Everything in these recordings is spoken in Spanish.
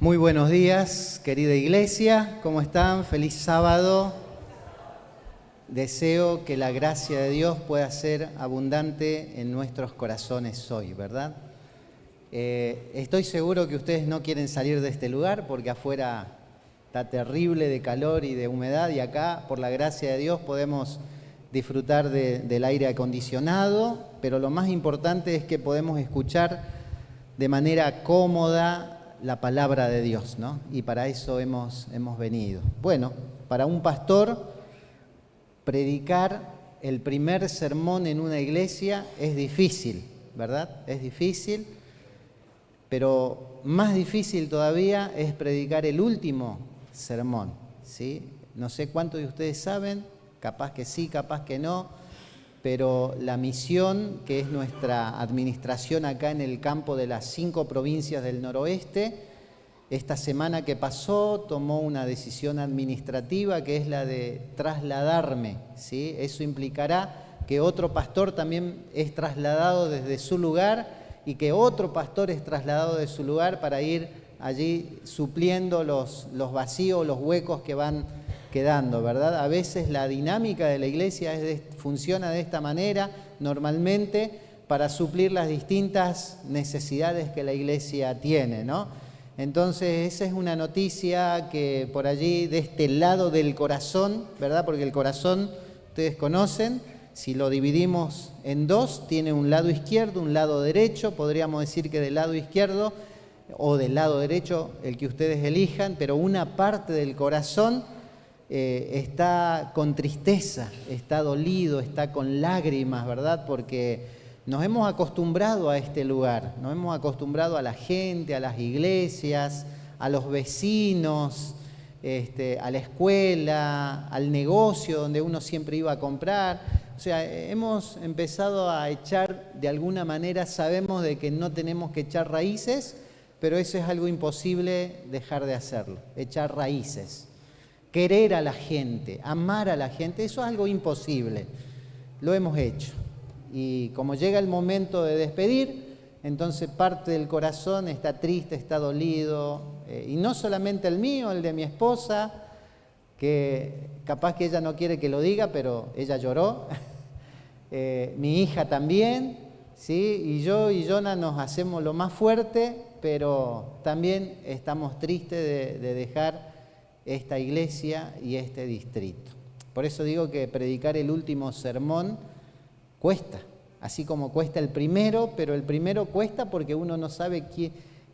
Muy buenos días, querida iglesia, ¿cómo están? Feliz sábado. Deseo que la gracia de Dios pueda ser abundante en nuestros corazones hoy, ¿verdad? Estoy seguro que ustedes no quieren salir de este lugar porque afuera está terrible de calor y de humedad y acá, por la gracia de Dios, podemos disfrutar del aire acondicionado, pero lo más importante es que podemos escuchar de manera cómoda la palabra de Dios, ¿no? Y para eso hemos venido. Bueno, para un pastor, predicar el primer sermón en una iglesia es difícil, ¿verdad? Es difícil, pero más difícil todavía es predicar el último sermón, ¿sí? No sé cuántos de ustedes saben, capaz que sí, capaz que no, pero la misión, que es nuestra administración acá en el campo de las 5 provincias del noroeste, esta semana que pasó tomó una decisión administrativa que es la de trasladarme, ¿sí? Eso implicará que otro pastor también es trasladado desde su lugar y que otro pastor es trasladado de su lugar para ir allí supliendo los vacíos, los huecos que van quedando, ¿verdad? A veces la dinámica de la iglesia funciona de esta manera, normalmente, para suplir las distintas necesidades que la iglesia tiene, ¿no? Entonces, esa es una noticia que por allí, de este lado del corazón, ¿verdad? Porque el corazón, ustedes conocen, si lo dividimos en dos, tiene un lado izquierdo, un lado derecho, podríamos decir que del lado izquierdo o del lado derecho, el que ustedes elijan, pero una parte del corazón está con tristeza, está dolido, está con lágrimas, ¿verdad? Porque nos hemos acostumbrado a este lugar, nos hemos acostumbrado a la gente, a las iglesias, a los vecinos, a la escuela, al negocio donde uno siempre iba a comprar. O sea, hemos empezado a echar, de alguna manera, sabemos de que no tenemos que echar raíces, pero eso es algo imposible dejar de hacerlo, echar raíces. Querer a la gente, amar a la gente, eso es algo imposible. Lo hemos hecho. Y como llega el momento de despedir, entonces parte del corazón está triste, está dolido. Y no solamente el mío, el de mi esposa, que capaz que ella no quiere que lo diga, pero ella lloró. Mi hija también, ¿sí? Y yo y Jonah nos hacemos lo más fuerte, pero también estamos tristes de dejar esta iglesia y este distrito. Por eso digo que predicar el último sermón cuesta, así como cuesta el primero, pero el primero cuesta porque uno no sabe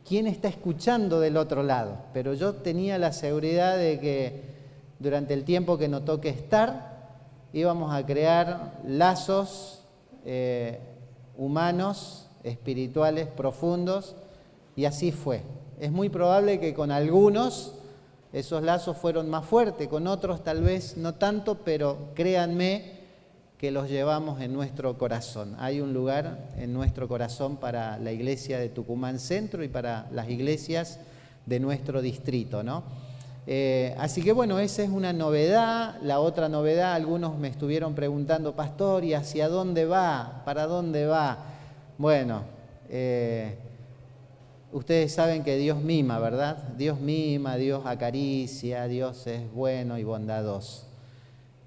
quién está escuchando del otro lado. Pero yo tenía la seguridad de que durante el tiempo que nos toque estar, íbamos a crear lazos humanos, espirituales, profundos, y así fue. Es muy probable que con algunos esos lazos fueron más fuertes, con otros tal vez no tanto, pero créanme que los llevamos en nuestro corazón. Hay un lugar en nuestro corazón para la iglesia de Tucumán Centro y para las iglesias de nuestro distrito, ¿no? Así que bueno, esa es una novedad. La otra novedad, algunos me estuvieron preguntando, pastor, ¿y hacia dónde va? ¿Para dónde va? Bueno, ustedes saben que Dios mima, ¿verdad? Dios mima, Dios acaricia, Dios es bueno y bondadoso.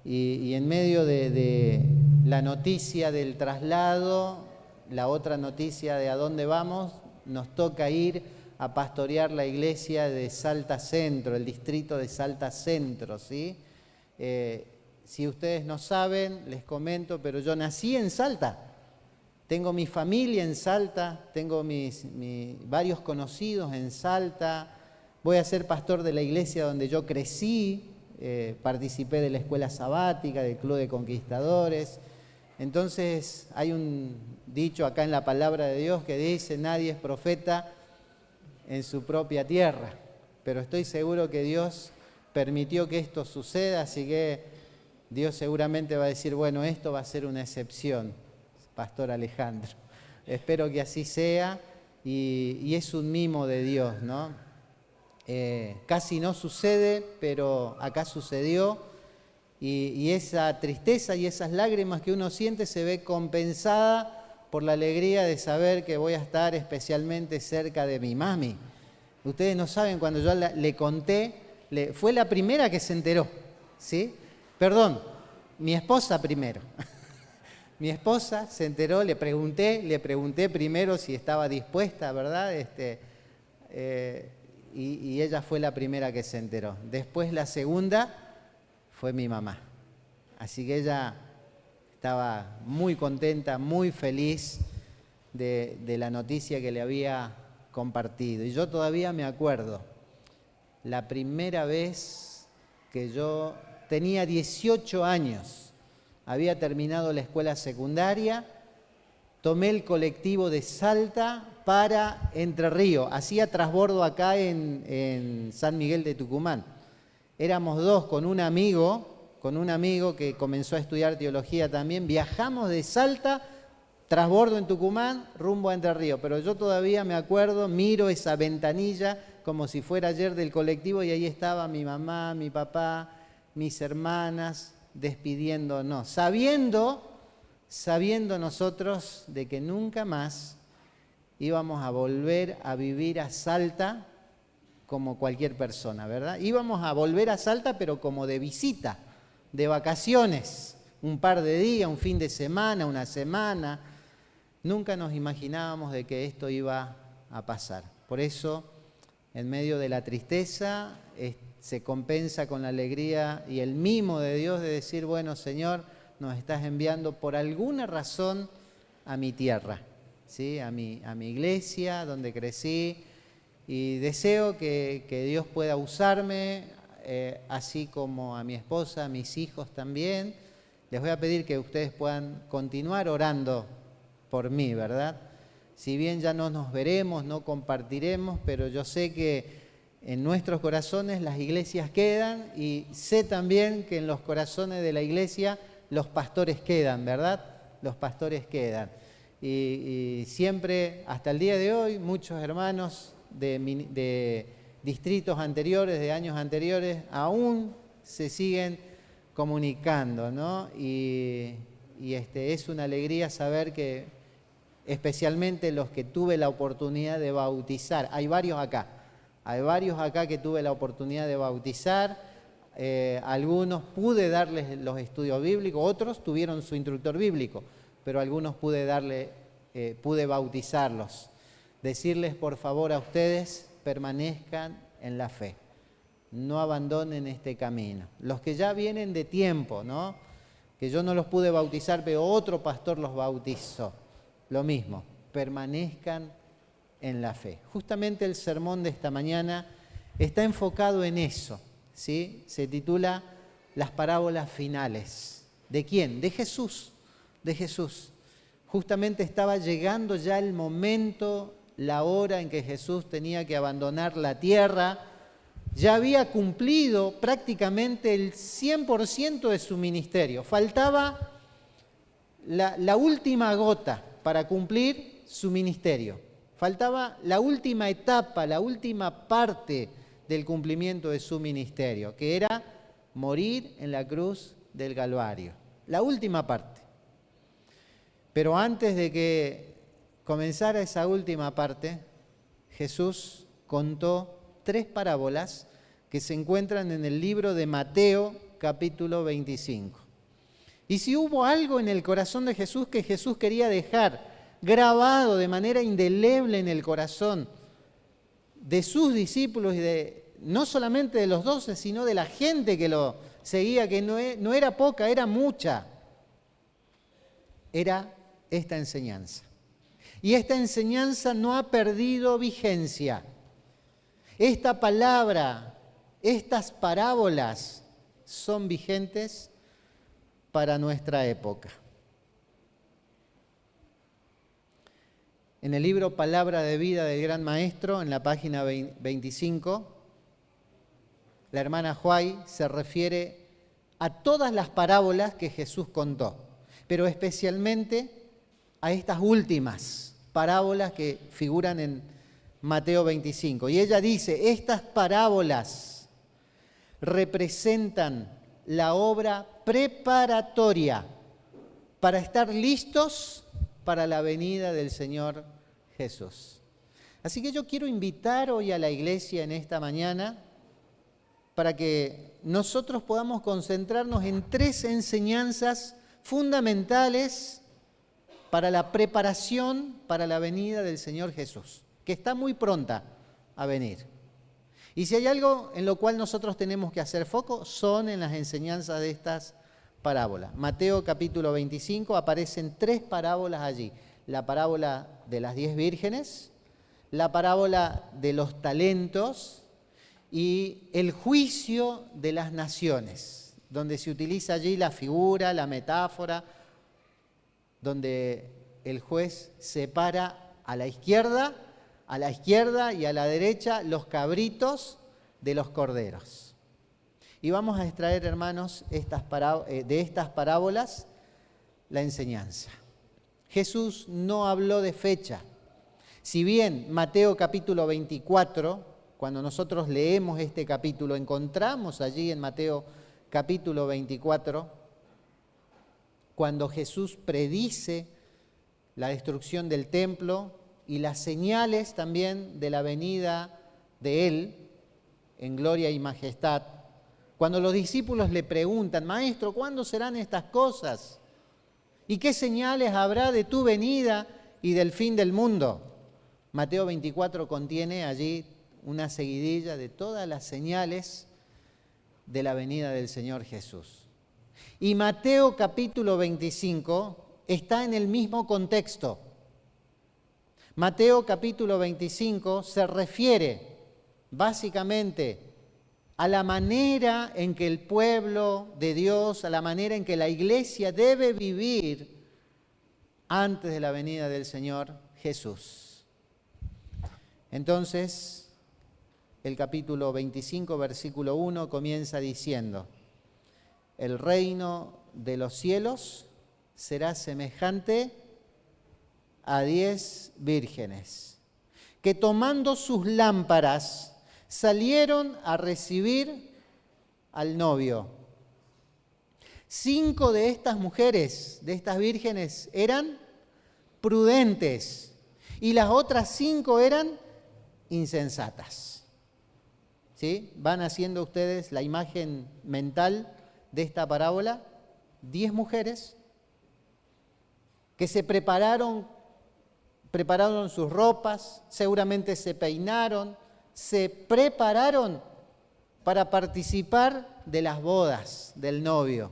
Y en medio de la noticia del traslado, la otra noticia de a dónde vamos, nos toca ir a pastorear la iglesia de Salta Centro, el distrito de Salta Centro, ¿sí? Si ustedes no saben, les comento, pero yo nací en Salta. Tengo mi familia en Salta, tengo varios conocidos en Salta. Voy a ser pastor de la iglesia donde yo crecí, participé de la escuela sabática, del Club de Conquistadores. Entonces hay un dicho acá en la palabra de Dios que dice, nadie es profeta en su propia tierra. Pero estoy seguro que Dios permitió que esto suceda, así que Dios seguramente va a decir, bueno, esto va a ser una excepción, Pastor Alejandro. Espero que así sea y es un mimo de Dios, ¿no? Casi no sucede, pero acá sucedió y esa tristeza y esas lágrimas que uno siente se ve compensada por la alegría de saber que voy a estar especialmente cerca de mi mami, Ustedes no saben, cuando yo le conté, fue la primera que se enteró, ¿sí? Perdón, mi esposa primero. Mi esposa se enteró, le pregunté primero si estaba dispuesta, ¿verdad? Y ella fue la primera que se enteró. Después la segunda fue mi mamá. Así que ella estaba muy contenta, muy feliz de la noticia que le había compartido. Y yo todavía me acuerdo, la primera vez que yo tenía 18 años, había terminado la escuela secundaria, tomé el colectivo de Salta para Entre Ríos, hacía transbordo acá en San Miguel de Tucumán. Éramos dos con un amigo que comenzó a estudiar teología también, viajamos de Salta, transbordo en Tucumán, rumbo a Entre Ríos, pero yo todavía me acuerdo, miro esa ventanilla como si fuera ayer del colectivo y ahí estaba mi mamá, mi papá, mis hermanas, despidiéndonos, sabiendo nosotros de que nunca más íbamos a volver a vivir a Salta como cualquier persona, ¿verdad? Íbamos a volver a Salta, pero como de visita, de vacaciones, un par de días, un fin de semana, una semana. Nunca nos imaginábamos de que esto iba a pasar. Por eso, en medio de la tristeza, se compensa con la alegría y el mimo de Dios de decir, bueno, Señor, nos estás enviando por alguna razón a mi tierra, ¿sí? a mi iglesia, donde crecí, y deseo que Dios pueda usarme, así como a mi esposa, a mis hijos también. Les voy a pedir que ustedes puedan continuar orando por mí, ¿verdad? Si bien ya no nos veremos, no compartiremos, pero yo sé que en nuestros corazones las iglesias quedan y sé también que en los corazones de la iglesia los pastores quedan, ¿verdad? Los pastores quedan. Y siempre, hasta el día de hoy, muchos hermanos de distritos anteriores, de años anteriores, aún se siguen comunicando, ¿no? Y es una alegría saber que, especialmente los que tuve la oportunidad de bautizar, hay varios acá que tuve la oportunidad de bautizar, algunos pude darles los estudios bíblicos, otros tuvieron su instructor bíblico, pero algunos pude bautizarlos. Decirles por favor a ustedes, permanezcan en la fe, no abandonen este camino. Los que ya vienen de tiempo, ¿no? Que yo no los pude bautizar, pero otro pastor los bautizó. Lo mismo, permanezcan en la fe. Justamente el sermón de esta mañana está enfocado en eso, ¿sí? Se titula Las parábolas finales. ¿De quién? De Jesús, de Jesús. Justamente estaba llegando ya el momento, la hora en que Jesús tenía que abandonar la tierra. Ya había cumplido prácticamente el 100% de su ministerio. Faltaba la última gota para cumplir su ministerio. Faltaba la última etapa, la última parte del cumplimiento de su ministerio, que era morir en la cruz del Calvario. La última parte. Pero antes de que comenzara esa última parte, Jesús contó 3 parábolas que se encuentran en el libro de Mateo, capítulo 25. Y si hubo algo en el corazón de Jesús que Jesús quería dejar grabado de manera indeleble en el corazón de sus discípulos y no solamente de los 12, sino de la gente que lo seguía, que no era poca, era mucha, era esta enseñanza. Y esta enseñanza no ha perdido vigencia. Esta palabra, estas parábolas son vigentes para nuestra época. En el libro Palabra de Vida del Gran Maestro, en la página 25, la hermana Huay se refiere a todas las parábolas que Jesús contó, pero especialmente a estas últimas parábolas que figuran en Mateo 25. Y ella dice, estas parábolas representan la obra preparatoria para estar listos para la venida del Señor Jesús. Así que yo quiero invitar hoy a la iglesia en esta mañana para que nosotros podamos concentrarnos en 3 enseñanzas fundamentales para la preparación para la venida del Señor Jesús, que está muy pronta a venir. Y si hay algo en lo cual nosotros tenemos que hacer foco, son en las enseñanzas de estas parábolas. Mateo capítulo 25, aparecen 3 parábolas allí. La parábola de las 10 vírgenes, la parábola de los talentos y el juicio de las naciones, donde se utiliza allí la figura, la metáfora, donde el juez separa a la izquierda y a la derecha los cabritos de los corderos. Y vamos a extraer, hermanos, de estas parábolas la enseñanza. Jesús no habló de fecha. Si bien Mateo capítulo 24, cuando nosotros leemos este capítulo, encontramos allí en Mateo capítulo 24, cuando Jesús predice la destrucción del templo y las señales también de la venida de Él en gloria y majestad. Cuando los discípulos le preguntan, Maestro, ¿cuándo serán estas cosas? ¿Y qué señales habrá de tu venida y del fin del mundo? Mateo 24 contiene allí una seguidilla de todas las señales de la venida del Señor Jesús. Y Mateo capítulo 25 está en el mismo contexto. Mateo capítulo 25 se refiere básicamente a la manera en que el pueblo de Dios, a la manera en que la iglesia debe vivir antes de la venida del Señor Jesús. Entonces, el capítulo 25, versículo 1, comienza diciendo: el reino de los cielos será semejante a 10 vírgenes, que tomando sus lámparas salieron a recibir al novio. 5 de estas mujeres, de estas vírgenes, eran prudentes y las otras 5 eran insensatas. ¿Sí? Van haciendo ustedes la imagen mental de esta parábola. 10 mujeres que se prepararon sus ropas, seguramente se peinaron, se prepararon para participar de las bodas del novio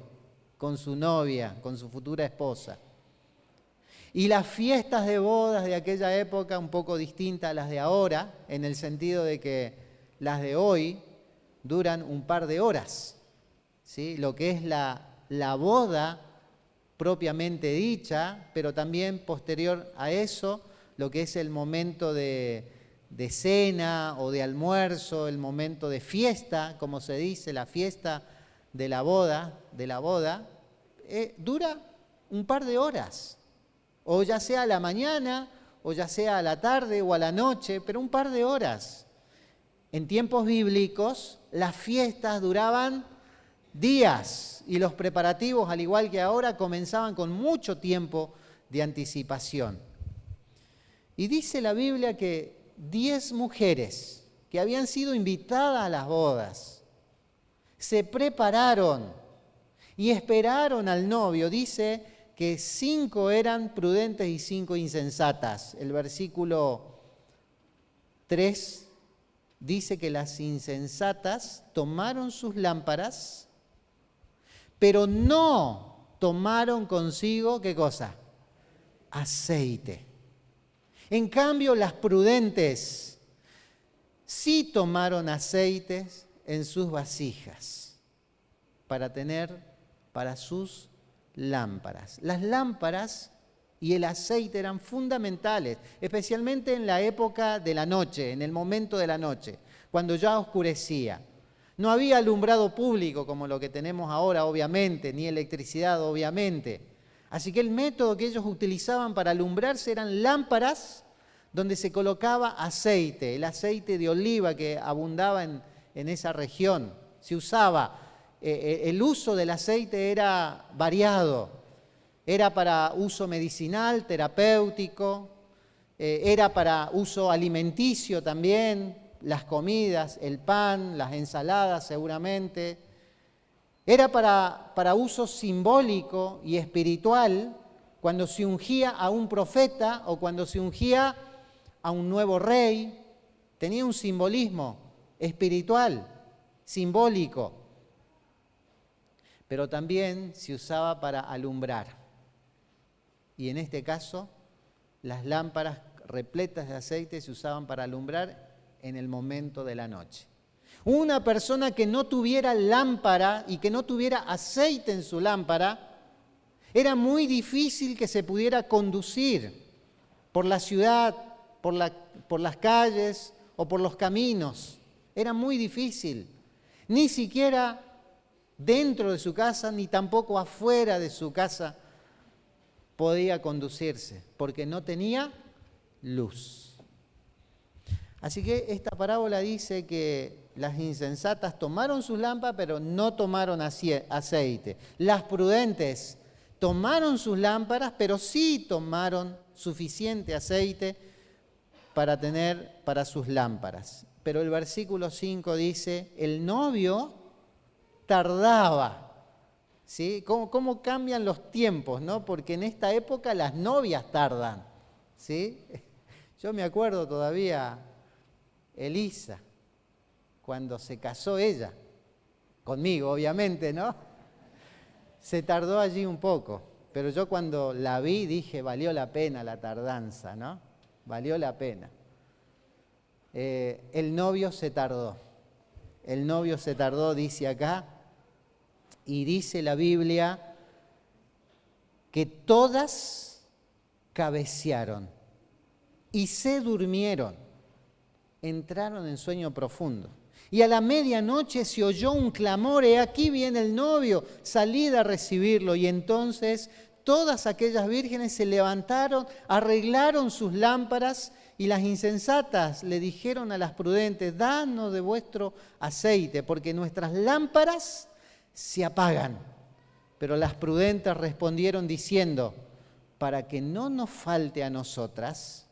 con su novia, con su futura esposa. Y las fiestas de bodas de aquella época, un poco distintas a las de ahora, en el sentido de que las de hoy duran un par de horas, ¿sí? Lo que es la boda propiamente dicha, pero también posterior a eso, lo que es el momento de cena o de almuerzo, el momento de fiesta, como se dice, la fiesta de la boda, dura un par de horas. O ya sea a la mañana, o ya sea a la tarde o a la noche, pero un par de horas. En tiempos bíblicos, las fiestas duraban días y los preparativos, al igual que ahora, comenzaban con mucho tiempo de anticipación. Y dice la Biblia que 10 mujeres que habían sido invitadas a las bodas se prepararon y esperaron al novio. Dice que 5 eran prudentes y 5 insensatas. El versículo 3 dice que las insensatas tomaron sus lámparas, pero no tomaron consigo, ¿qué cosa? Aceite. En cambio, las prudentes sí tomaron aceites en sus vasijas para tener para sus lámparas. Las lámparas y el aceite eran fundamentales, especialmente en la época de la noche, en el momento de la noche, cuando ya oscurecía. No había alumbrado público como lo que tenemos ahora, obviamente, ni electricidad, obviamente. Así que el método que ellos utilizaban para alumbrarse eran lámparas donde se colocaba aceite, el aceite de oliva que abundaba en esa región. Se usaba, el uso del aceite era variado, era para uso medicinal, terapéutico, era para uso alimenticio también, las comidas, el pan, las ensaladas seguramente. Era para uso simbólico y espiritual cuando se ungía a un profeta o cuando se ungía a un nuevo rey. Tenía un simbolismo espiritual, simbólico, pero también se usaba para alumbrar. Y en este caso, las lámparas repletas de aceite se usaban para alumbrar en el momento de la noche. Una persona que no tuviera lámpara y que no tuviera aceite en su lámpara, era muy difícil que se pudiera conducir por la ciudad, por las calles o por los caminos. Era muy difícil. Ni siquiera dentro de su casa, ni tampoco afuera de su casa podía conducirse, porque no tenía luz. Así que esta parábola dice que las insensatas tomaron sus lámparas, pero no tomaron aceite. Las prudentes tomaron sus lámparas, pero sí tomaron suficiente aceite para tener para sus lámparas. Pero el versículo 5 dice, el novio tardaba. ¿Sí? ¿Cómo cambian los tiempos, ¿no? Porque en esta época las novias tardan. ¿Sí? Yo me acuerdo todavía, Elisa, cuando se casó ella, conmigo obviamente, ¿no? Se tardó allí un poco, pero yo cuando la vi dije, valió la pena la tardanza, ¿no? Valió la pena. El novio se tardó. El novio se tardó, dice acá, y dice la Biblia que todas cabecearon y se durmieron, entraron en sueño profundo. Y a la medianoche se oyó un clamor, he aquí viene el novio, salid a recibirlo. Y entonces todas aquellas vírgenes se levantaron, arreglaron sus lámparas, y las insensatas le dijeron a las prudentes, danos de vuestro aceite, porque nuestras lámparas se apagan. Pero las prudentes respondieron diciendo, para que no nos falte a nosotras,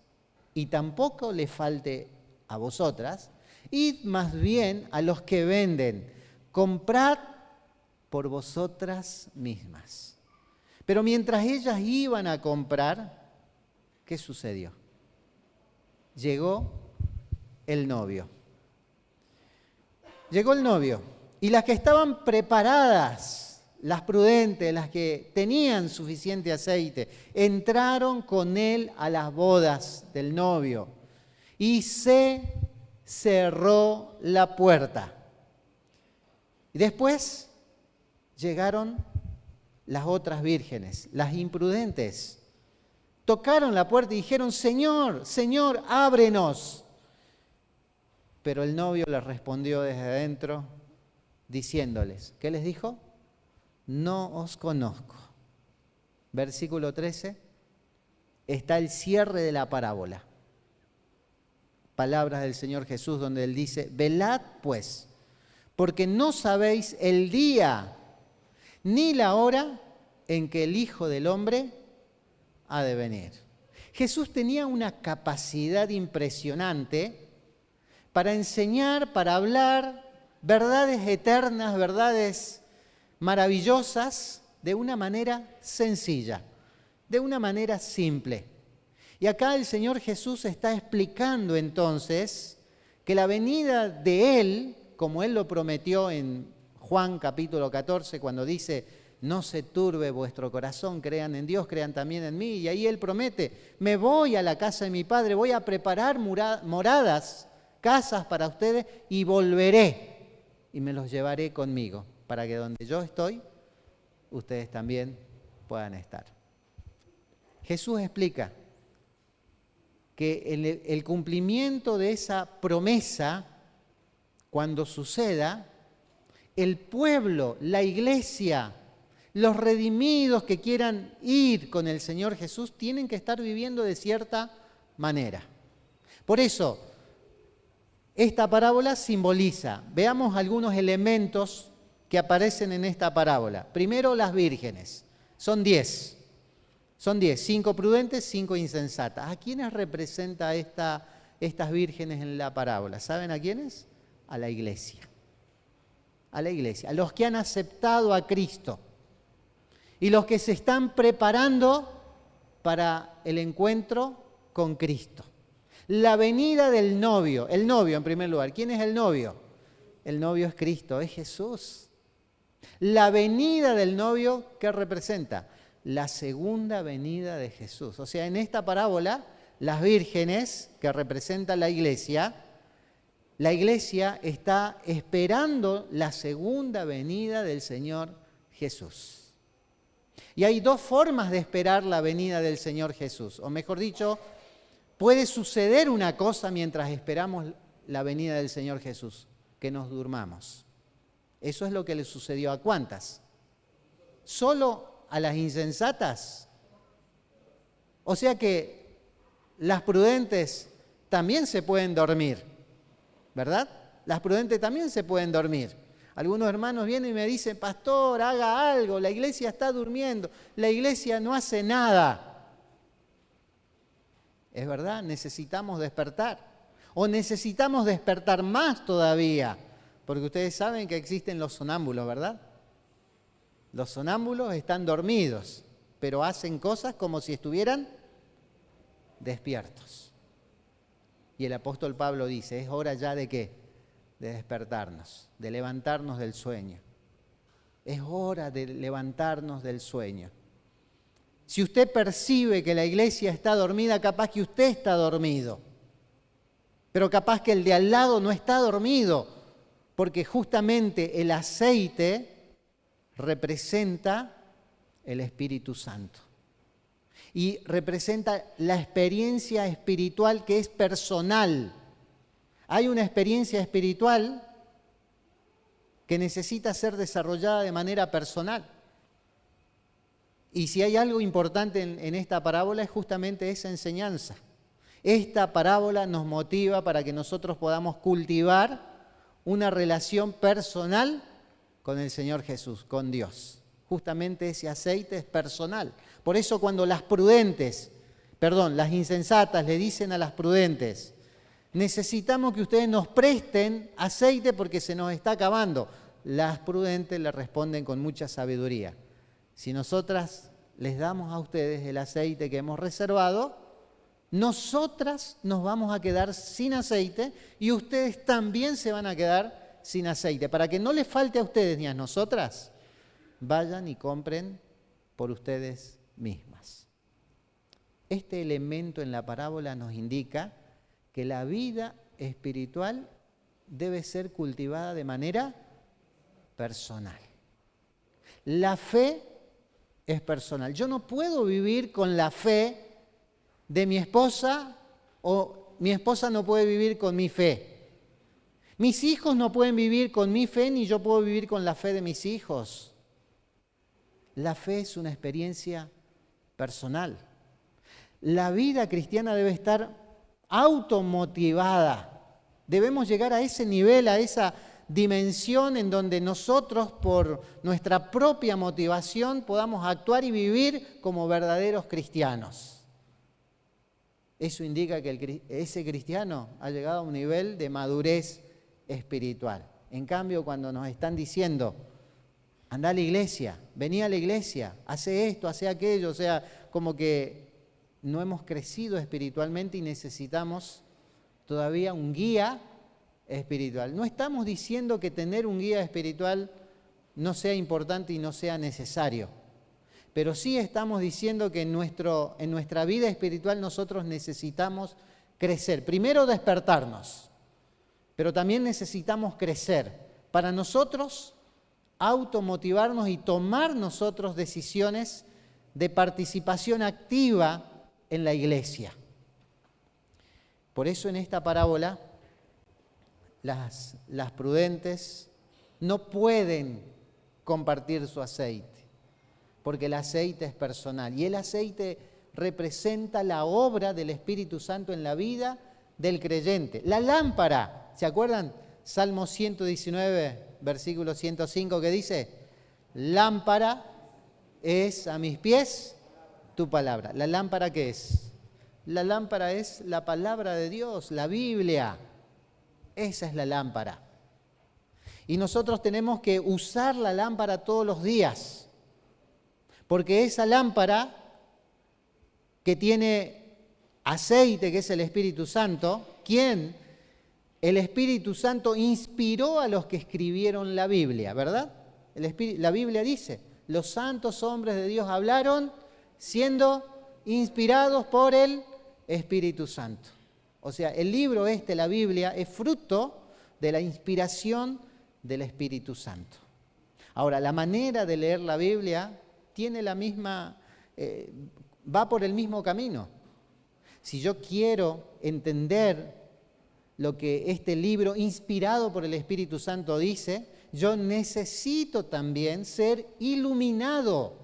y tampoco le falte a vosotras, id más bien a los que venden, comprad por vosotras mismas. Pero mientras ellas iban a comprar, ¿qué sucedió? Llegó el novio. Llegó el novio. Y las que estaban preparadas, las prudentes, las que tenían suficiente aceite, entraron con él a las bodas del novio. Y se cerró la puerta. Y después llegaron las otras vírgenes, las imprudentes. Tocaron la puerta y dijeron, Señor, Señor, ábrenos. Pero el novio les respondió desde adentro, diciéndoles, ¿qué les dijo? No os conozco. Versículo 13, está el cierre de la parábola. Palabras del Señor Jesús donde Él dice, velad pues, porque no sabéis el día ni la hora en que el Hijo del Hombre ha de venir. Jesús tenía una capacidad impresionante para enseñar, para hablar verdades eternas, verdades maravillosas, de una manera sencilla, de una manera simple. Y acá el Señor Jesús está explicando entonces que la venida de Él, como Él lo prometió en Juan capítulo 14, cuando dice, no se turbe vuestro corazón, crean en Dios, crean también en mí. Y ahí Él promete, me voy a la casa de mi Padre, voy a preparar moradas, casas para ustedes y volveré y me los llevaré conmigo, para que donde yo estoy, ustedes también puedan estar. Jesús explica que el cumplimiento de esa promesa, cuando suceda, el pueblo, la iglesia, los redimidos que quieran ir con el Señor Jesús, tienen que estar viviendo de cierta manera. Por eso, esta parábola simboliza, veamos algunos elementos que aparecen en esta parábola. Primero, las vírgenes, son 10. Son 10, 5 prudentes, 5 insensatas. ¿A quiénes representa estas vírgenes en la parábola? ¿Saben a quiénes? A la iglesia. A la iglesia, a los que han aceptado a Cristo y los que se están preparando para el encuentro con Cristo. La venida del novio, el novio en primer lugar. ¿Quién es el novio? El novio es Cristo, es Jesús. La venida del novio, ¿qué representa? La segunda venida de Jesús. O sea, en esta parábola, las vírgenes, que representan la iglesia está esperando la segunda venida del Señor Jesús. Y hay dos formas de esperar la venida del Señor Jesús. O mejor dicho, puede suceder una cosa mientras esperamos la venida del Señor Jesús, que nos durmamos. Eso es lo que le sucedió a ¿cuántas? ¿Solo a las insensatas? O sea que las prudentes también se pueden dormir, ¿verdad? Las prudentes también se pueden dormir. Algunos hermanos vienen y me dicen, pastor, haga algo, la iglesia está durmiendo, la iglesia no hace nada. Es verdad, necesitamos despertar. O necesitamos despertar más todavía, porque ustedes saben que existen los sonámbulos, ¿verdad? Los sonámbulos están dormidos, pero hacen cosas como si estuvieran despiertos. Y el apóstol Pablo dice, es hora ya de ¿qué? De despertarnos, de levantarnos del sueño. Es hora de levantarnos del sueño. Si usted percibe que la iglesia está dormida, capaz que usted está dormido, pero capaz que el de al lado no está dormido, porque justamente el aceite representa el Espíritu Santo y representa la experiencia espiritual que es personal. Hay una experiencia espiritual que necesita ser desarrollada de manera personal. Y si hay algo importante en esta parábola es justamente esa enseñanza. Esta parábola nos motiva para que nosotros podamos cultivar una relación personal con el Señor Jesús, con Dios. Justamente ese aceite es personal. Por eso cuando las insensatas le dicen a las prudentes, necesitamos que ustedes nos presten aceite porque se nos está acabando. Las prudentes le responden con mucha sabiduría. Si nosotras les damos a ustedes el aceite que hemos reservado, nosotras nos vamos a quedar sin aceite y ustedes también se van a quedar sin aceite. Para que no les falte a ustedes ni a nosotras, vayan y compren por ustedes mismas. Este elemento en la parábola nos indica que la vida espiritual debe ser cultivada de manera personal. La fe es personal. Yo no puedo vivir con la fe de mi esposa o mi esposa no puede vivir con mi fe. Mis hijos no pueden vivir con mi fe ni yo puedo vivir con la fe de mis hijos. La fe es una experiencia personal. La vida cristiana debe estar automotivada. Debemos llegar a ese nivel, a esa dimensión en donde nosotros, por nuestra propia motivación, podamos actuar y vivir como verdaderos cristianos. Eso indica que ese cristiano ha llegado a un nivel de madurez espiritual. En cambio, cuando nos están diciendo, anda a la iglesia, vení a la iglesia, hace esto, hace aquello, o sea, como que no hemos crecido espiritualmente y necesitamos todavía un guía espiritual. No estamos diciendo que tener un guía espiritual no sea importante y no sea necesario, pero sí estamos diciendo que en nuestra vida espiritual nosotros necesitamos crecer. Primero despertarnos, pero también necesitamos crecer para nosotros automotivarnos y tomar nosotros decisiones de participación activa en la iglesia. Por eso en esta parábola las prudentes no pueden compartir su aceite, porque el aceite es personal y el aceite representa la obra del Espíritu Santo en la vida del creyente. La lámpara, ¿se acuerdan? Salmo 119, versículo 105, que dice, lámpara es a mis pies tu palabra. ¿La lámpara qué es? La lámpara es la palabra de Dios, la Biblia. Esa es la lámpara. Y nosotros tenemos que usar la lámpara todos los días, porque esa lámpara que tiene aceite, que es el Espíritu Santo, ¿quién? El Espíritu Santo inspiró a los que escribieron la Biblia, ¿verdad? La Biblia dice, los santos hombres de Dios hablaron siendo inspirados por el Espíritu Santo. O sea, el libro la Biblia, es fruto de la inspiración del Espíritu Santo. Ahora, la manera de leer la Biblia tiene la misma, va por el mismo camino. Si yo quiero entender lo que este libro inspirado por el Espíritu Santo dice, yo necesito también ser iluminado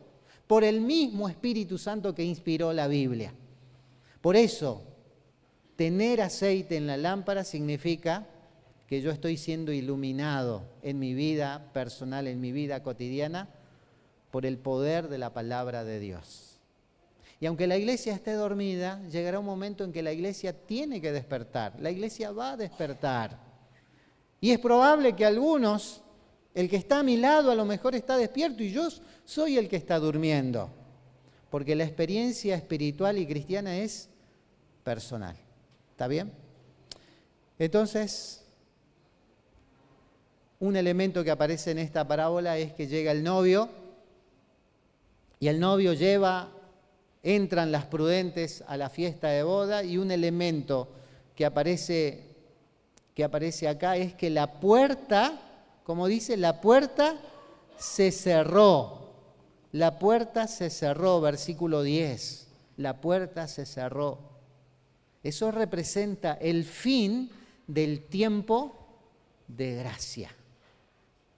por el mismo Espíritu Santo que inspiró la Biblia. Por eso, tener aceite en la lámpara significa que yo estoy siendo iluminado en mi vida personal, en mi vida cotidiana, por el poder de la palabra de Dios. Y aunque la iglesia esté dormida, llegará un momento en que la iglesia tiene que despertar. La iglesia va a despertar. Y es probable que algunos, el que está a mi lado a lo mejor está despierto y yo soy el que está durmiendo. Porque la experiencia espiritual y cristiana es personal. ¿Está bien? Entonces, un elemento que aparece en esta parábola es que llega el novio y el novio entran las prudentes a la fiesta de boda, y un elemento que aparece acá es que la puerta, como dice, la puerta se cerró. La puerta se cerró, versículo 10. La puerta se cerró. Eso representa el fin del tiempo de gracia.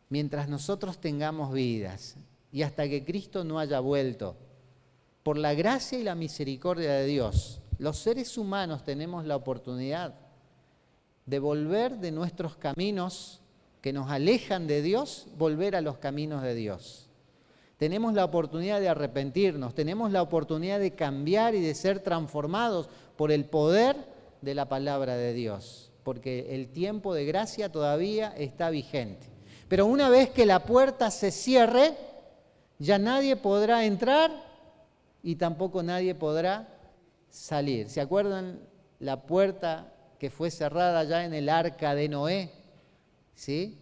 Mientras nosotros tengamos vidas y hasta que Cristo no haya vuelto, por la gracia y la misericordia de Dios, los seres humanos tenemos la oportunidad de volver de nuestros caminos que nos alejan de Dios, volver a los caminos de Dios. Tenemos la oportunidad de arrepentirnos, tenemos la oportunidad de cambiar y de ser transformados por el poder de la palabra de Dios, porque el tiempo de gracia todavía está vigente. Pero una vez que la puerta se cierre, ya nadie podrá entrar y tampoco nadie podrá salir. ¿Se acuerdan la puerta que fue cerrada ya en el arca de Noé? ¿Sí?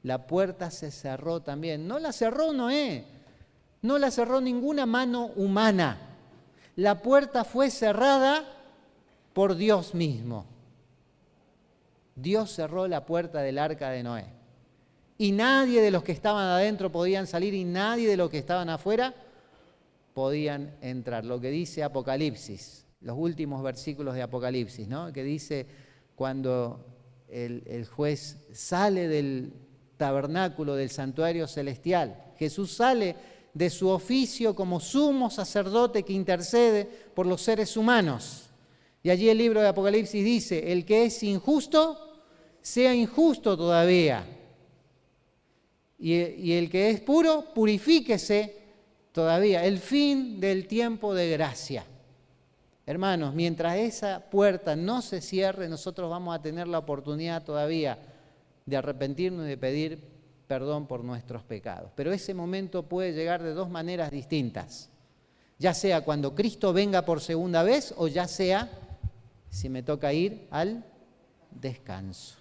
La puerta se cerró también. No la cerró Noé, no la cerró ninguna mano humana. La puerta fue cerrada por Dios mismo. Dios cerró la puerta del arca de Noé. Y nadie de los que estaban adentro podían salir y nadie de los que estaban afuera podían entrar. Lo que dice Apocalipsis, los últimos versículos de Apocalipsis, ¿no? Que dice cuando el juez sale del tabernáculo, del santuario celestial, Jesús sale de su oficio como sumo sacerdote que intercede por los seres humanos. Y allí el libro de Apocalipsis dice, el que es injusto, sea injusto todavía. Y el que es puro, purifíquese todavía. El fin del tiempo de gracia. Hermanos, mientras esa puerta no se cierre, nosotros vamos a tener la oportunidad todavía de arrepentirnos y de pedir perdón por nuestros pecados. Pero ese momento puede llegar de dos maneras distintas. Ya sea cuando Cristo venga por segunda vez o ya sea si me toca ir al descanso.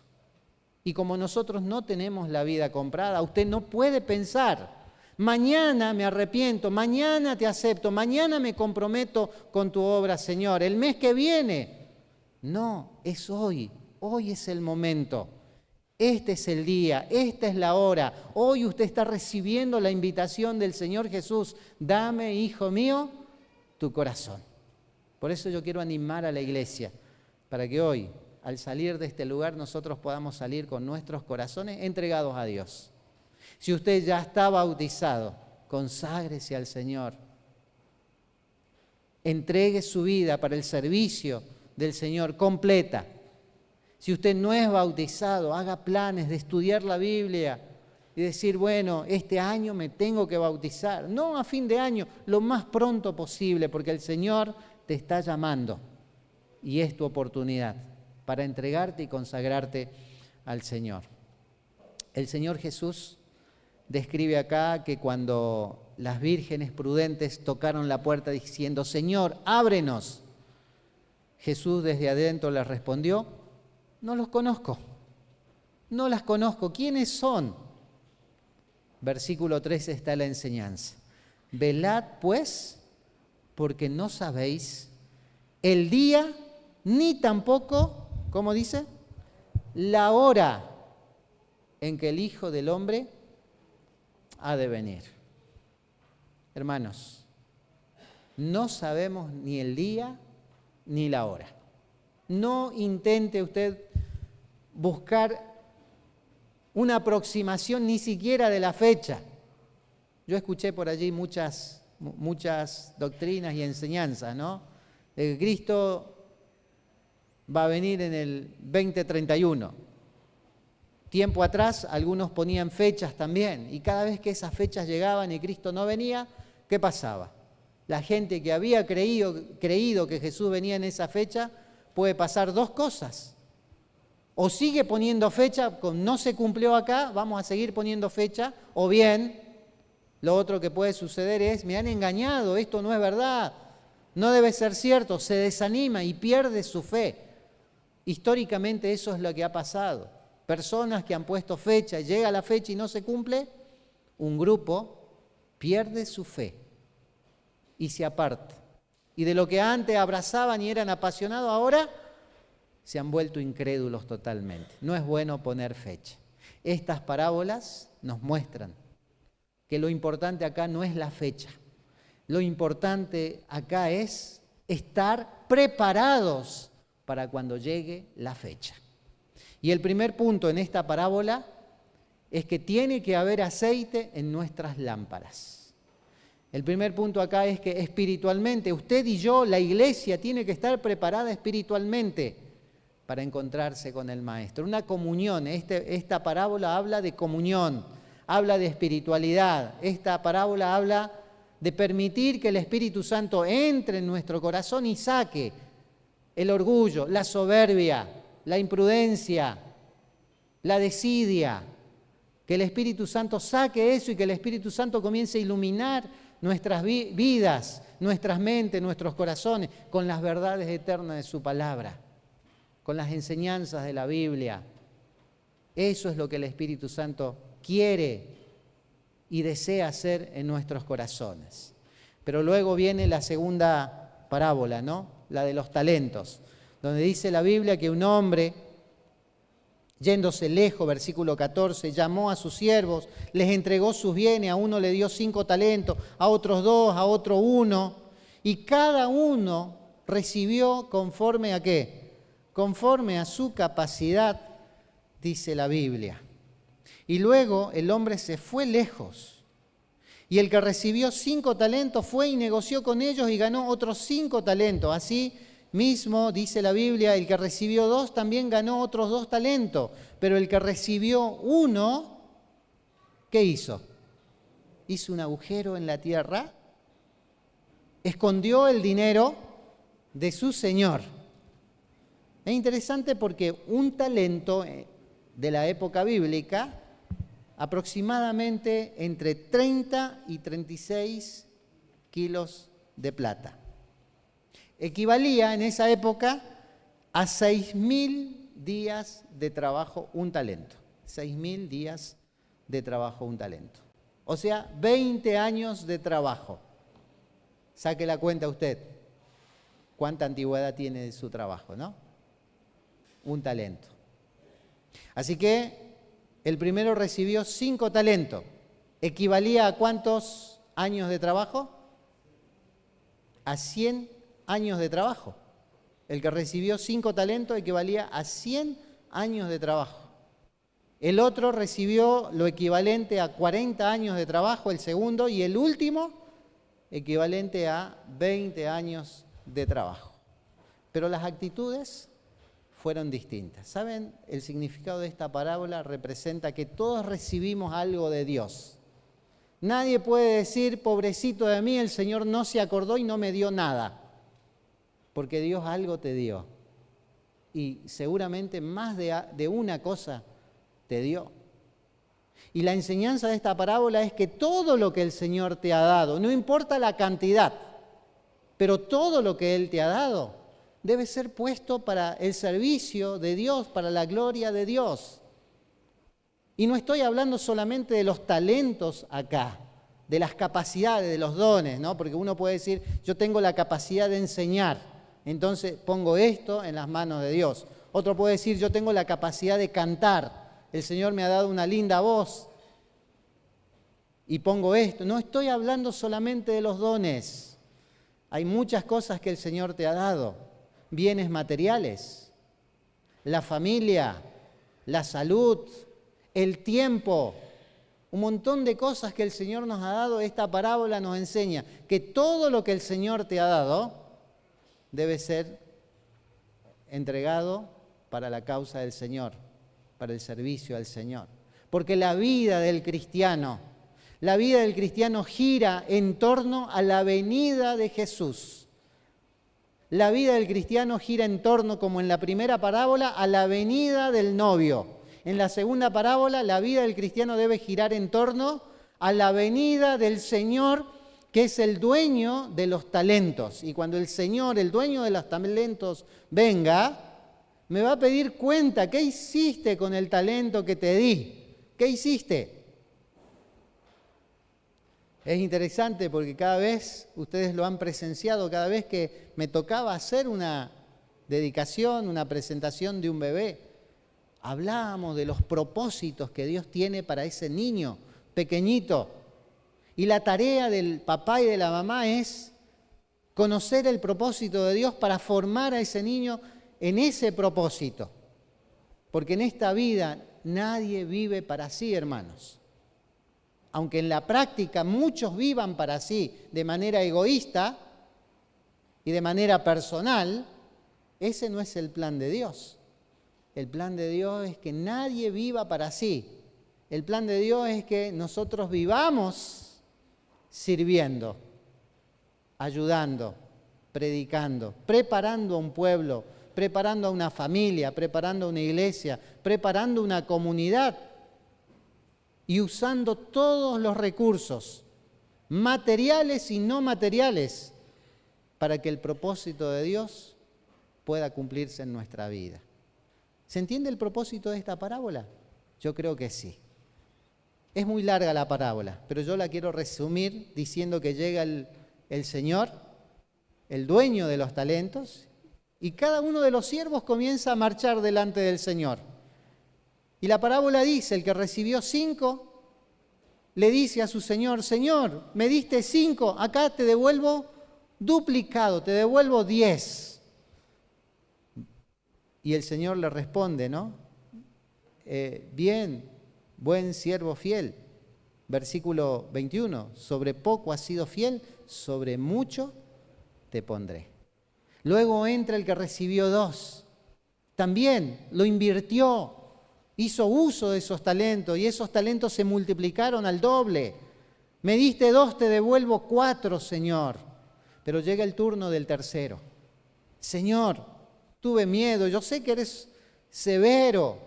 Y como nosotros no tenemos la vida comprada, usted no puede pensar, mañana me arrepiento, mañana te acepto, mañana me comprometo con tu obra, Señor, el mes que viene. No, es hoy, hoy es el momento. Este es el día, esta es la hora. Hoy usted está recibiendo la invitación del Señor Jesús. Dame, hijo mío, tu corazón. Por eso yo quiero animar a la iglesia, para que hoy, al salir de este lugar, nosotros podamos salir con nuestros corazones entregados a Dios. Si usted ya está bautizado, conságrese al Señor. Entregue su vida para el servicio del Señor completa. Si usted no es bautizado, haga planes de estudiar la Biblia y decir, bueno, este año me tengo que bautizar. No a fin de año, lo más pronto posible, porque el Señor te está llamando y es tu oportunidad para entregarte y consagrarte al Señor. El Señor Jesús describe acá que cuando las vírgenes prudentes tocaron la puerta diciendo, Señor, ábrenos, Jesús desde adentro les respondió, no los conozco, no las conozco, ¿quiénes son? Versículo 13 está la enseñanza. Velad pues, porque no sabéis el día, ni tampoco, ¿cómo dice? La hora en que el Hijo del Hombre ha de venir. Hermanos, no sabemos ni el día ni la hora. No intente usted buscar una aproximación ni siquiera de la fecha. Yo escuché por allí muchas doctrinas y enseñanzas, ¿no? De que Cristo va a venir en el 2031. Tiempo atrás algunos ponían fechas también, y cada vez que esas fechas llegaban y Cristo no venía, ¿qué pasaba? La gente que había creído que Jesús venía en esa fecha, puede pasar dos cosas. O sigue poniendo fecha, no se cumplió acá, vamos a seguir poniendo fecha, o bien, lo otro que puede suceder es, me han engañado, esto no es verdad, no debe ser cierto, se desanima y pierde su fe. Históricamente eso es lo que ha pasado. Personas que han puesto fecha, llega la fecha y no se cumple, un grupo pierde su fe y se aparta. Y de lo que antes abrazaban y eran apasionados, ahora se han vuelto incrédulos totalmente. No es bueno poner fecha. Estas parábolas nos muestran que lo importante acá no es la fecha. Lo importante acá es estar preparados para cuando llegue la fecha. Y el primer punto en esta parábola es que tiene que haber aceite en nuestras lámparas. El primer punto acá es que espiritualmente, usted y yo, la iglesia, tiene que estar preparada espiritualmente para encontrarse con el Maestro. Una comunión, esta parábola habla de comunión, habla de espiritualidad. Esta parábola habla de permitir que el Espíritu Santo entre en nuestro corazón y saque el orgullo, la soberbia, la imprudencia, la desidia. Que el Espíritu Santo saque eso y que el Espíritu Santo comience a iluminar nuestras vidas, nuestras mentes, nuestros corazones con las verdades eternas de su palabra, con las enseñanzas de la Biblia. Eso es lo que el Espíritu Santo quiere y desea hacer en nuestros corazones. Pero luego viene la segunda parábola, ¿no? La de los talentos, donde dice la Biblia que un hombre, yéndose lejos, versículo 14, llamó a sus siervos, les entregó sus bienes, a uno le dio 5 talentos, a otros 2, a otro 1, y cada uno recibió conforme a ¿qué? Conforme a su capacidad, dice la Biblia. Y luego el hombre se fue lejos, y el que recibió 5 talentos fue y negoció con ellos y ganó otros 5 talentos, así mismo, dice la Biblia, el que recibió 2 también ganó otros 2 talentos, pero el que recibió 1, ¿qué hizo? Hizo un agujero en la tierra, escondió el dinero de su señor. Es interesante porque un talento de la época bíblica, aproximadamente entre 30 y 36 kilos de plata. Equivalía en esa época a 6.000 días de trabajo un talento. 6.000 días de trabajo un talento. O sea, 20 años de trabajo. Saque la cuenta usted. ¿Cuánta antigüedad tiene de su trabajo, no? Un talento. Así que el primero recibió 5 talentos. ¿Equivalía a cuántos años de trabajo? A 100 años de trabajo. El que recibió 5 talentos equivalía a 100 años de trabajo. El otro recibió lo equivalente a 40 años de trabajo, el segundo, y el último equivalente a 20 años de trabajo. Pero las actitudes fueron distintas. ¿Saben? El significado de esta parábola representa que todos recibimos algo de Dios. Nadie puede decir, pobrecito de mí, el Señor no se acordó y no me dio nada, porque Dios algo te dio. Y seguramente más de una cosa te dio. Y la enseñanza de esta parábola es que todo lo que el Señor te ha dado, no importa la cantidad, pero todo lo que Él te ha dado debe ser puesto para el servicio de Dios, para la gloria de Dios. Y no estoy hablando solamente de los talentos acá, de las capacidades, de los dones, ¿no? Porque uno puede decir, yo tengo la capacidad de enseñar, entonces pongo esto en las manos de Dios. Otro puede decir, yo tengo la capacidad de cantar, el Señor me ha dado una linda voz y pongo esto. No estoy hablando solamente de los dones. Hay muchas cosas que el Señor te ha dado, bienes materiales, la familia, la salud, el tiempo, un montón de cosas que el Señor nos ha dado. Esta parábola nos enseña que todo lo que el Señor te ha dado debe ser entregado para la causa del Señor, para el servicio al Señor. Porque la vida del cristiano gira en torno a la venida de Jesús. La vida del cristiano gira en torno, como en la primera parábola, a la venida del novio. En la segunda parábola, la vida del cristiano debe girar en torno a la venida del Señor, que es el dueño de los talentos. Y cuando el Señor, el dueño de los talentos, venga, me va a pedir cuenta. ¿Qué hiciste con el talento que te di? ¿Qué hiciste? Es interesante porque cada vez, ustedes lo han presenciado, cada vez que me tocaba hacer una dedicación, una presentación de un bebé, hablábamos de los propósitos que Dios tiene para ese niño pequeñito. Y la tarea del papá y de la mamá es conocer el propósito de Dios para formar a ese niño en ese propósito. Porque en esta vida nadie vive para sí, hermanos. Aunque en la práctica muchos vivan para sí de manera egoísta y de manera personal, ese no es el plan de Dios. El plan de Dios es que nadie viva para sí. El plan de Dios es que nosotros vivamos sirviendo, ayudando, predicando, preparando a un pueblo, preparando a una familia, preparando a una iglesia, preparando una comunidad y usando todos los recursos, materiales y no materiales, para que el propósito de Dios pueda cumplirse en nuestra vida. ¿Se entiende el propósito de esta parábola? Yo creo que sí. Es muy larga la parábola, pero yo la quiero resumir diciendo que llega el Señor, el dueño de los talentos, y cada uno de los siervos comienza a marchar delante del Señor. Y la parábola dice, el que recibió 5, le dice a su Señor, Señor, me diste 5, acá te devuelvo duplicado, te devuelvo 10. Y el Señor le responde, ¿no? Bien, buen siervo fiel. Versículo 21, sobre poco has sido fiel, sobre mucho te pondré. Luego entra el que recibió 2. También lo invirtió, hizo uso de esos talentos y esos talentos se multiplicaron al doble. Me diste 2, te devuelvo 4, Señor. Pero llega el turno del tercero. Señor, tuve miedo, yo sé que eres severo,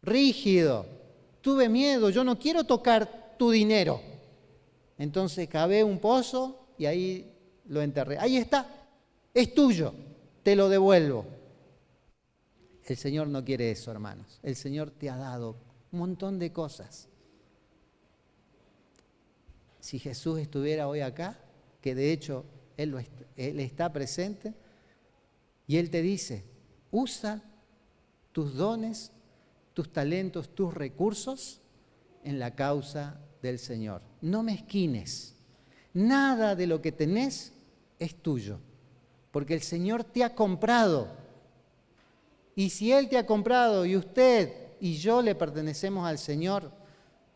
rígido, tuve miedo, yo no quiero tocar tu dinero. Entonces cavé un pozo y ahí lo enterré. Ahí está, es tuyo, te lo devuelvo. El Señor no quiere eso, hermanos. El Señor te ha dado un montón de cosas. Si Jesús estuviera hoy acá, que de hecho Él está presente, y Él te dice, usa tus dones, tus talentos, tus recursos en la causa del Señor. No mezquines. Nada de lo que tenés es tuyo, porque el Señor te ha comprado. Y si Él te ha comprado y usted y yo le pertenecemos al Señor,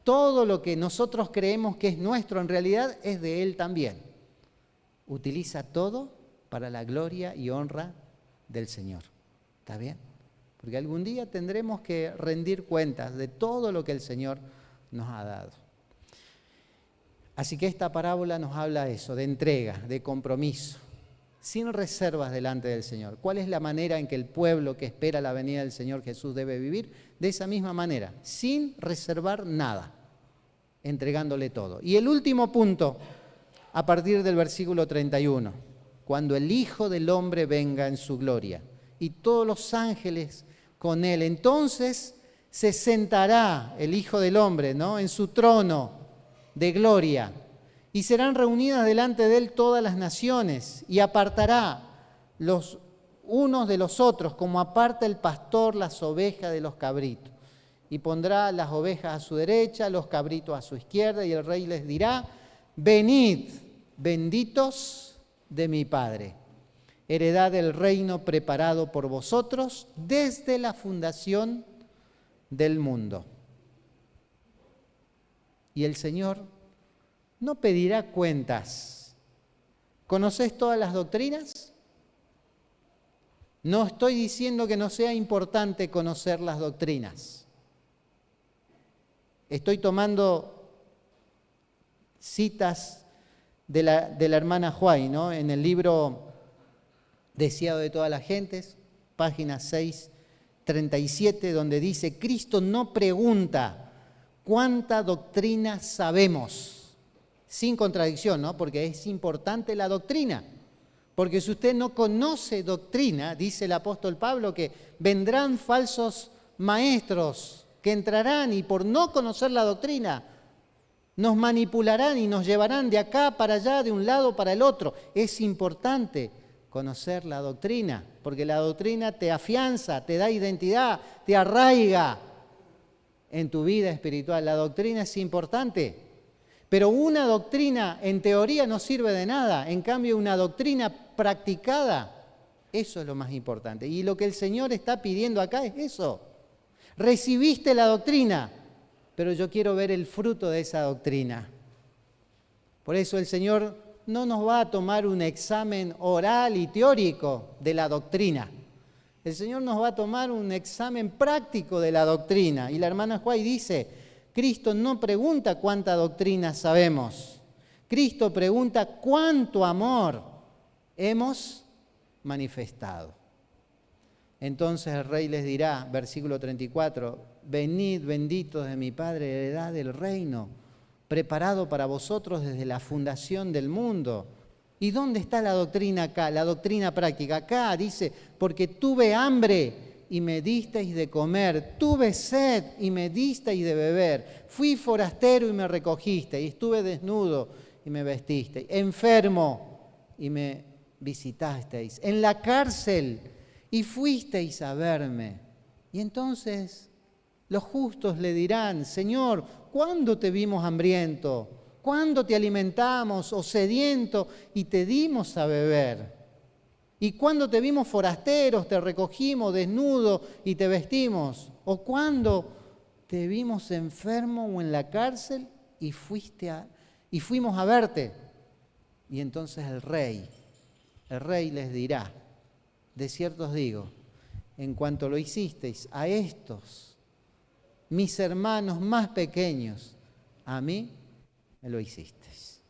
todo lo que nosotros creemos que es nuestro en realidad es de Él también. Utiliza todo para la gloria y honra del Señor. ¿Está bien? porque algún día tendremos que rendir cuentas de todo lo que el Señor nos ha dado. Así que esta parábola nos habla de eso, de entrega, de compromiso, sin reservas delante del Señor. ¿Cuál es la manera en que el pueblo que espera la venida del Señor Jesús debe vivir? De esa misma manera, sin reservar nada, entregándole todo. Y el último punto, a partir del versículo 31, cuando el Hijo del Hombre venga en su gloria y todos los ángeles con él, entonces se sentará el Hijo del Hombre, ¿no?, en su trono de gloria, y serán reunidas delante de él todas las naciones, y apartará los unos de los otros, como aparta el pastor las ovejas de los cabritos. Y pondrá las ovejas a su derecha, los cabritos a su izquierda, y el rey les dirá: venid, benditos de mi Padre, heredad del reino preparado por vosotros desde la fundación del mundo. Y el Señor no pedirá cuentas. ¿Conocés todas las doctrinas? No estoy diciendo que no sea importante conocer las doctrinas. Estoy tomando citas de la hermana Huay, ¿no?, en el libro Deseado de todas las gentes, página 637, donde dice: Cristo no pregunta cuánta doctrina sabemos, sin contradicción, ¿no?, porque es importante la doctrina. Porque si usted no conoce doctrina, dice el apóstol Pablo, que vendrán falsos maestros que entrarán y por no conocer la doctrina nos manipularán y nos llevarán de acá para allá, de un lado para el otro. Es importante conocer la doctrina, porque la doctrina te afianza, te da identidad, te arraiga en tu vida espiritual. La doctrina es importante. Pero una doctrina en teoría no sirve de nada. En cambio, una doctrina practicada, eso es lo más importante. Y lo que el Señor está pidiendo acá es eso. Recibiste la doctrina, pero yo quiero ver el fruto de esa doctrina. Por eso el Señor no nos va a tomar un examen oral y teórico de la doctrina. El Señor nos va a tomar un examen práctico de la doctrina. Y la hermana Huay dice: Cristo no pregunta cuánta doctrina sabemos. Cristo pregunta cuánto amor hemos manifestado. Entonces el rey les dirá, versículo 34, venid benditos de mi Padre, heredad del reino, preparado para vosotros desde la fundación del mundo. ¿Y dónde está la doctrina acá? La doctrina práctica. Acá dice: porque tuve hambre y me disteis de comer, tuve sed y me disteis de beber, fui forastero y me recogisteis, estuve desnudo y me vestisteis, enfermo y me visitasteis, en la cárcel y fuisteis a verme. Y entonces los justos le dirán: Señor, ¿cuándo te vimos hambriento? ¿Cuándo te alimentamos o sediento y te dimos a beber? ¿Y cuándo te vimos forasteros, te recogimos, desnudo y te vestimos? ¿O cuándo te vimos enfermo o en la cárcel y fuimos a verte? Y entonces el rey les dirá: de cierto os digo, en cuanto lo hicisteis a estos, mis hermanos más pequeños, a mí me lo hicisteis.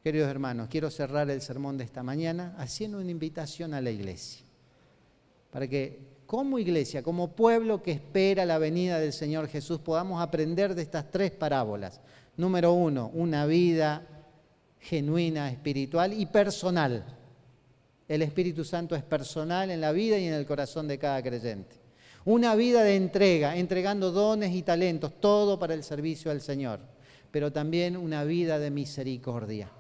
Queridos hermanos, quiero cerrar el sermón de esta mañana haciendo una invitación a la iglesia, para que como iglesia, como pueblo que espera la venida del Señor Jesús, podamos aprender de estas tres parábolas. Número 1, una vida genuina, espiritual y personal. El Espíritu Santo es personal en la vida y en el corazón de cada creyente. Una vida de entrega, entregando dones y talentos, todo para el servicio al Señor, pero también una vida de misericordia.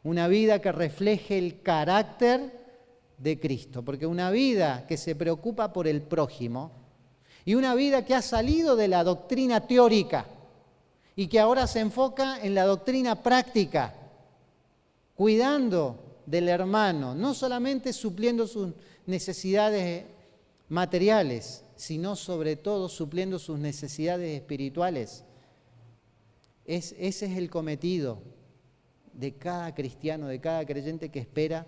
Una vida que refleje el carácter de Cristo, porque una vida que se preocupa por el prójimo y una vida que ha salido de la doctrina teórica y que ahora se enfoca en la doctrina práctica, cuidando del hermano, no solamente supliendo sus necesidades materiales, sino sobre todo supliendo sus necesidades espirituales. Ese es el cometido de cada cristiano, de cada creyente que espera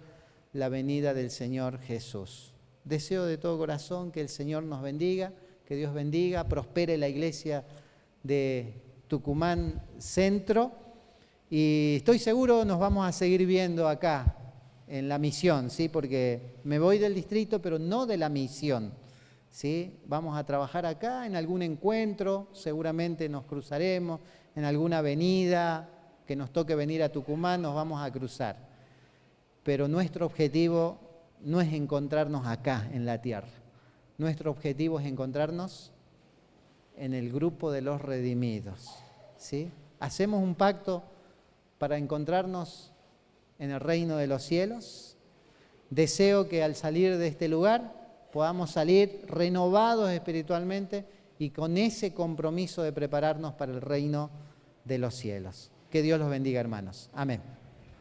la venida del Señor Jesús. deseo de todo corazón que el Señor nos bendiga, que Dios bendiga, prospere la iglesia de Tucumán Centro. Y estoy seguro nos vamos a seguir viendo acá en la misión, ¿sí? Porque me voy del distrito, pero no de la misión, ¿sí? Vamos a trabajar acá en algún encuentro, seguramente nos cruzaremos, en alguna avenida que nos toque venir a Tucumán, nos vamos a cruzar. Pero nuestro objetivo no es encontrarnos acá en la tierra. Nuestro objetivo es encontrarnos en el grupo de los redimidos, ¿sí? Hacemos un pacto para encontrarnos en el reino de los cielos. Deseo que al salir de este lugar podamos salir renovados espiritualmente y con ese compromiso de prepararnos para el reino de los cielos. Que Dios los bendiga, hermanos. Amén.